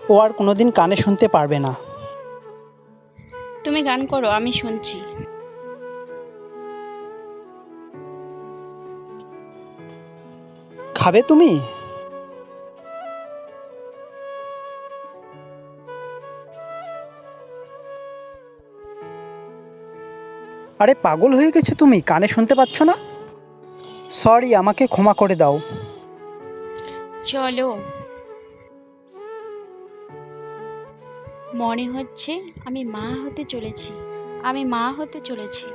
ও আর কোনোদিন কানে শুনতে পারবে না। তুমি গান করো, আমি শুনছি। খাবে তুমি? আরে পাগল হয়ে গেছো তুমি, কানে শুনতে পাচ্ছ না? সরি, আমাকে ক্ষমা করে দাও। চলো। মনে হচ্ছে আমি মা হতে চলেছি। আমি মা হতে চলেছি।